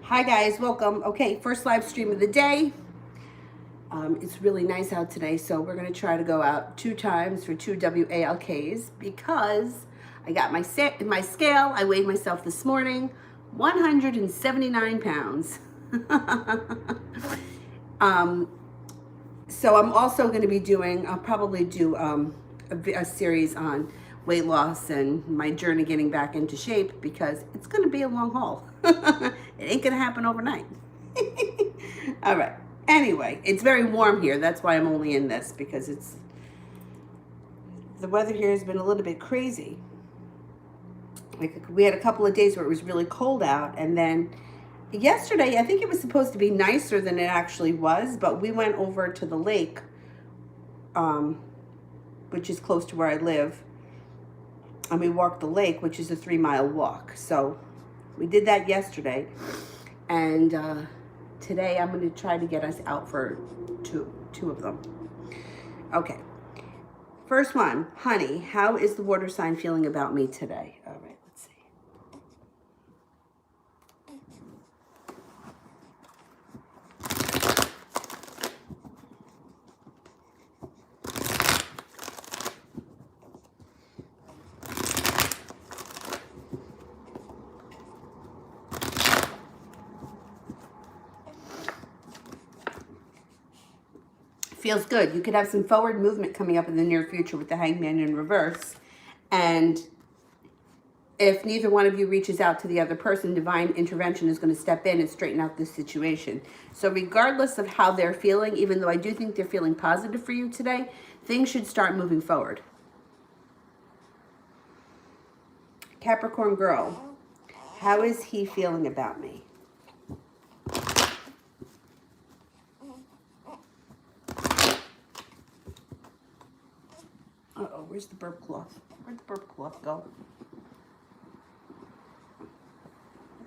Hi guys, welcome. Okay, first live stream of the day. It's really nice out today, so we're going to try to go out 2 times for 2 WALKs because I got my scale. I weighed myself this morning, 179 pounds. So I'm also going to be doing, I'll probably do a series on weight loss and my journey getting back into shape because it's going to be a long haul. It ain't going to happen overnight. All right. Anyway, it's very warm here. That's why I'm only in this because the weather here has been a little bit crazy. Like we had a couple of days where it was really cold out, and then yesterday I think it was supposed to be nicer than it actually was, but we went over to the lake, which is close to where I live, and we walked the lake, which is a 3-mile walk. So we did that yesterday, and today I'm going to try to get us out for two of them. Okay. First one, honey, how is the water sign feeling about me today? All right, let's see. Feels good. You could have some forward movement coming up in the near future with the Hangman in reverse. And if neither one of you reaches out to the other person, divine intervention is going to step in and straighten out this situation. So regardless of how they're feeling, even though I do think they're feeling positive for you today, things should start moving forward. Capricorn girl, how is he feeling about me? Uh-oh, where's the burp cloth? Where'd the burp cloth go?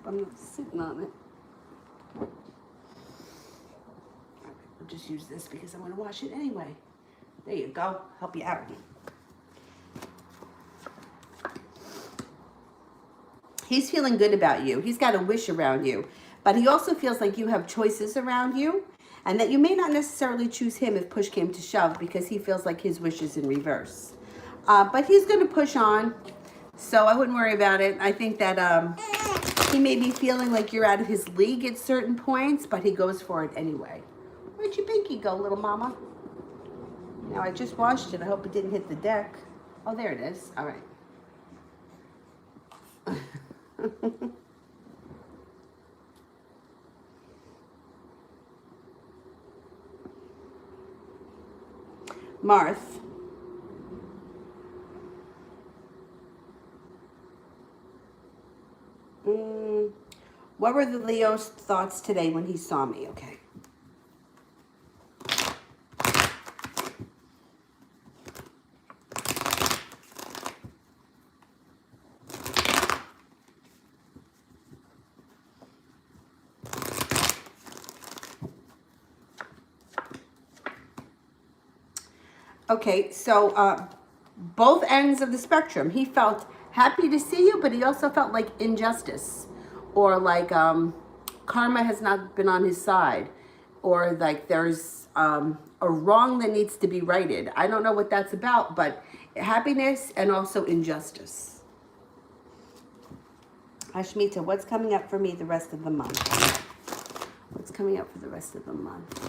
I'm not sitting on it. All right, we'll just use this because I'm going to wash it anyway. There you go. Help you out. He's feeling good about you. He's got a wish around you. But he also feels like you have choices around you and that you may not necessarily choose him if push came to shove because he feels like his wish is in reverse. But he's going to push on, so I wouldn't worry about it. I think that he may be feeling like you're out of his league at certain points, but he goes for it anyway. Where'd your pinky go, little mama? Now, I just washed it. I hope it didn't hit the deck. Oh, there it is. All right. Marth. What were the Leo's thoughts today when he saw me? Okay. Okay, so both ends of the spectrum. He felt happy to see you, but he also felt like injustice or like karma has not been on his side or like there's a wrong that needs to be righted. I don't know what that's about, but happiness and also injustice. Ashmita, what's coming up for me the rest of the month? What's coming up for the rest of the month?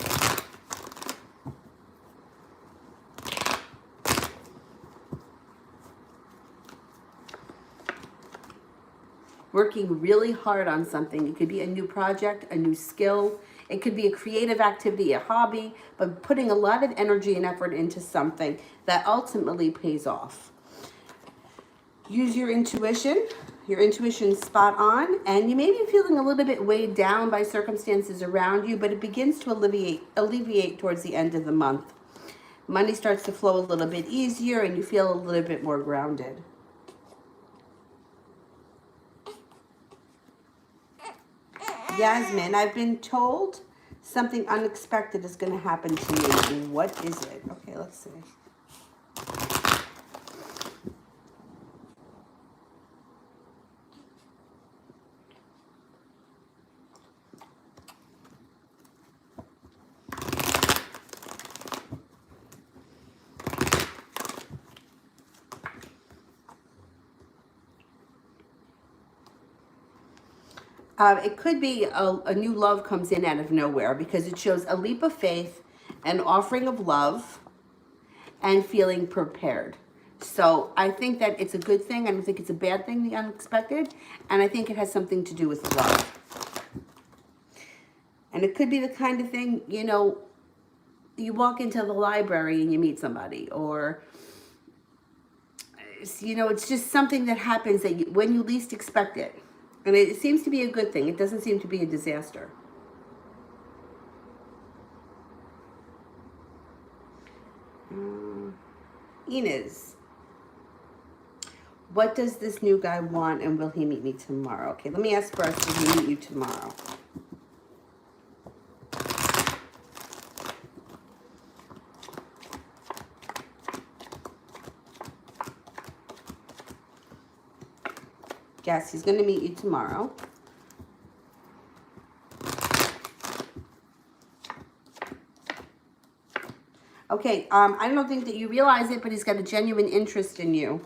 Working really hard on something. It could be a new project, a new skill. It could be a creative activity, a hobby, but putting a lot of energy and effort into something that ultimately pays off. Use your intuition. Your intuition's spot on, and you may be feeling a little bit weighed down by circumstances around you, but it begins to alleviate towards the end of the month. Money starts to flow a little bit easier, and you feel a little bit more grounded. Yasmin, I've been told something unexpected is going to happen to me. What is it? Okay, let's see. It could be a new love comes in out of nowhere because it shows a leap of faith, an offering of love, and feeling prepared. So I think that it's a good thing. I don't think it's a bad thing, the unexpected. And I think it has something to do with love. And it could be the kind of thing, you know, you walk into the library and you meet somebody, or, you know, it's just something that happens that when you least expect it. And it seems to be a good thing. It doesn't seem to be a disaster. Inez, what does this new guy want, and will he meet me tomorrow? Okay, let me ask first, will he meet you tomorrow? Yes, he's going to meet you tomorrow. Okay, I don't think that you realize it, but he's got a genuine interest in you.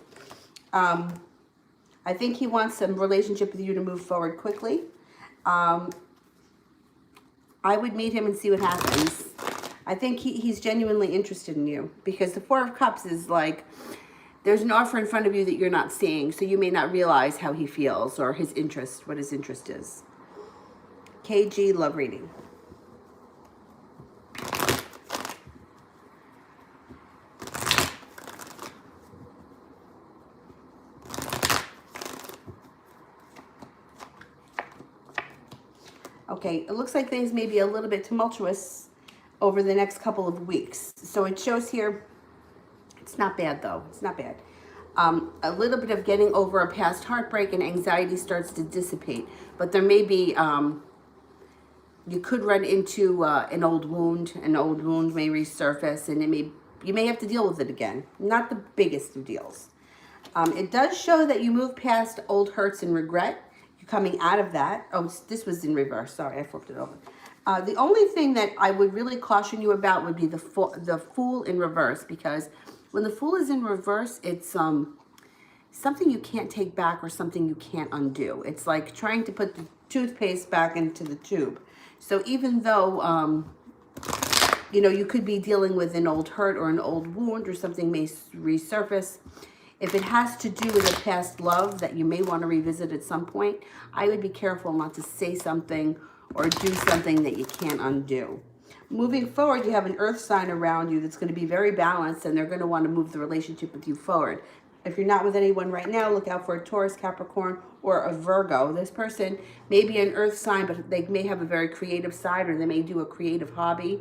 I think he wants some relationship with you to move forward quickly. I would meet him and see what happens. I think he's genuinely interested in you, because the Four of Cups is like, there's an offer in front of you that you're not seeing, so you may not realize how he feels or his interest, what his interest is. KG, love reading. Okay, it looks like things may be a little bit tumultuous over the next couple of weeks. So it shows here, it's not bad though, it's not bad. A little bit of getting over a past heartbreak and anxiety starts to dissipate. But there may be, you could run into an old wound. An old wound may resurface, and you may have to deal with it again. Not the biggest of deals. It does show that you move past old hurts and regret. You're coming out of that. Oh, this was in reverse. Sorry, I flipped it over. The only thing that I would really caution you about would be the Fool in reverse, because when the Fool is in reverse, it's something you can't take back or something you can't undo. It's like trying to put the toothpaste back into the tube. So even though, you know, you could be dealing with an old hurt or an old wound, or something may resurface, if it has to do with a past love that you may want to revisit at some point, I would be careful not to say something or do something that you can't undo. Moving forward, you have an earth sign around you that's going to be very balanced, and they're going to want to move the relationship with you forward. If you're not with anyone right now, look out for a Taurus, Capricorn, or a Virgo. This person may be an earth sign, but they may have a very creative side, or they may do a creative hobby.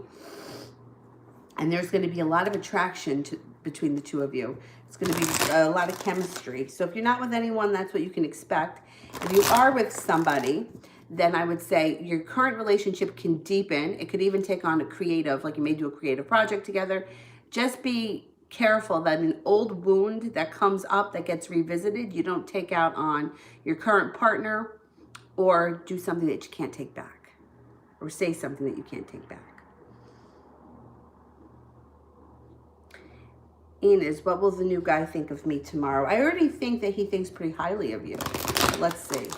And there's going to be a lot of attraction between the two of you. It's going to be a lot of chemistry. So if you're not with anyone, that's what you can expect. If you are with somebody, then I would say your current relationship can deepen. It could even take on a creative, like you may do a creative project together. Just be careful that an old wound that comes up, that gets revisited, you don't take out on your current partner, or do something that you can't take back, or say something that you can't take back. Inez, what will the new guy think of me tomorrow? I already think that he thinks pretty highly of you. Let's see.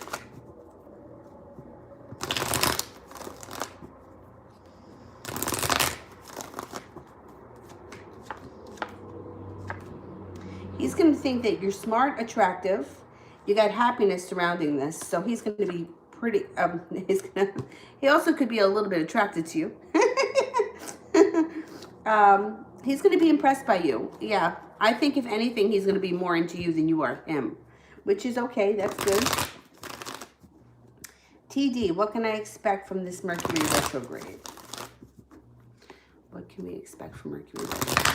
He's going to think that you're smart, attractive. You got happiness surrounding this. So he's going to be pretty, he also could be a little bit attracted to you. He's going to be impressed by you. Yeah. I think if anything, he's going to be more into you than you are him, which is okay. That's good. TD, what can I expect from this Mercury retrograde? What can we expect from Mercury retrograde?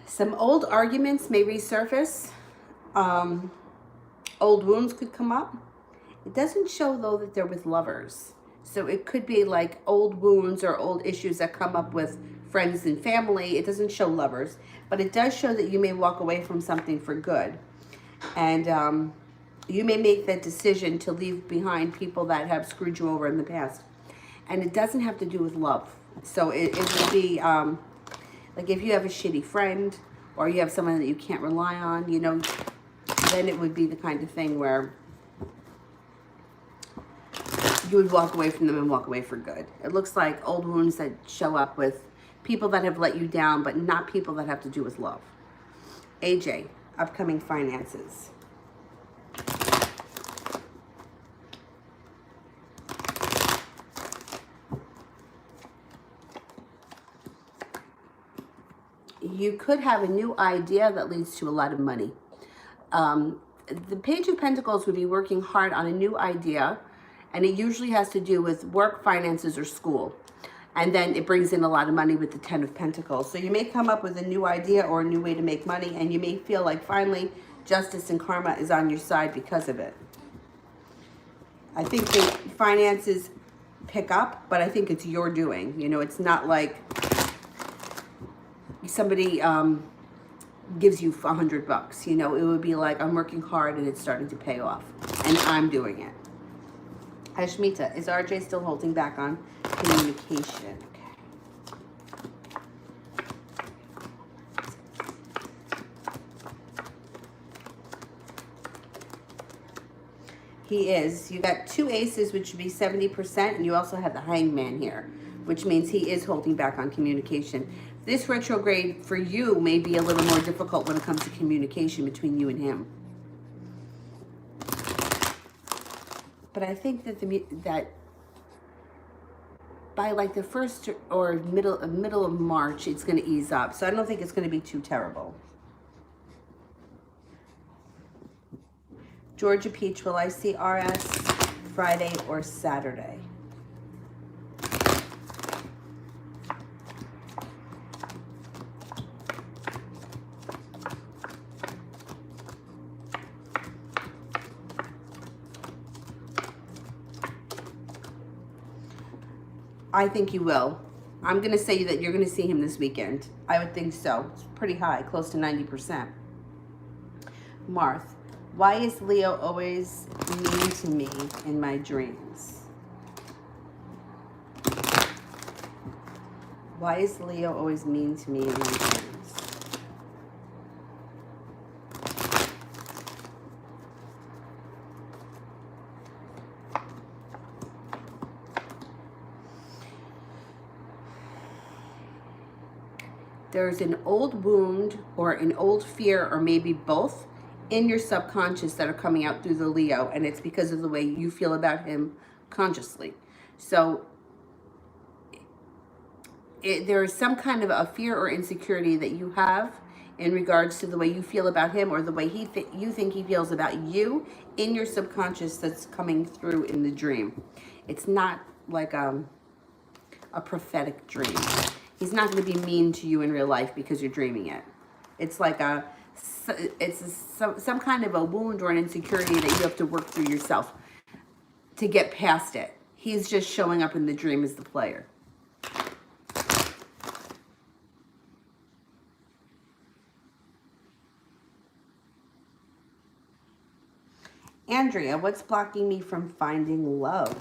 Some old arguments may resurface. Old wounds could come up. It doesn't show, though, that they're with lovers. So it could be like old wounds or old issues that come up with friends and family. It doesn't show lovers. But it does show that you may walk away from something for good. And you may make that decision to leave behind people that have screwed you over in the past. And it doesn't have to do with love. So it would be like if you have a shitty friend or you have someone that you can't rely on, you know, then it would be the kind of thing where you would walk away from them and walk away for good. It looks like old wounds that show up with people that have let you down, but not people that have to do with love. AJ, upcoming finances. You could have a new idea that leads to a lot of money. The Page of Pentacles would be working hard on a new idea, and it usually has to do with work, finances, or school. And then it brings in a lot of money with the Ten of Pentacles. So you may come up with a new idea or a new way to make money, and you may feel like finally justice and karma is on your side because of it. I think the finances pick up, but I think it's your doing. You know, it's not like somebody gives you $100. You know, it would be like, I'm working hard and it's starting to pay off, and I'm doing it. Ashmita, is RJ still holding back on communication? He is. You got 2 aces, which would be 70%, and you also have the Hangman here, which means he is holding back on communication. This retrograde for you may be a little more difficult when it comes to communication between you and him. But I think that that by like the first or middle of March, it's going to ease up. So I don't think it's going to be too terrible. Georgia Peach, will I see RS Friday or Saturday? I think you will. I'm going to say that you're going to see him this weekend. I would think so. It's pretty high, close to 90%. Marth, why is Leo always mean to me in my dreams? Why is Leo always mean to me in my dreams? There's an old wound or an old fear, or maybe both, in your subconscious that are coming out through the Leo, and it's because of the way you feel about him consciously. So there is some kind of a fear or insecurity that you have in regards to the way you feel about him, or the way you think he feels about you in your subconscious, that's coming through in the dream. It's not like a prophetic dream. He's not going to be mean to you in real life because you're dreaming it. It's like some kind of a wound or an insecurity that you have to work through yourself to get past it. He's just showing up in the dream as the player. Andrea, what's blocking me from finding love?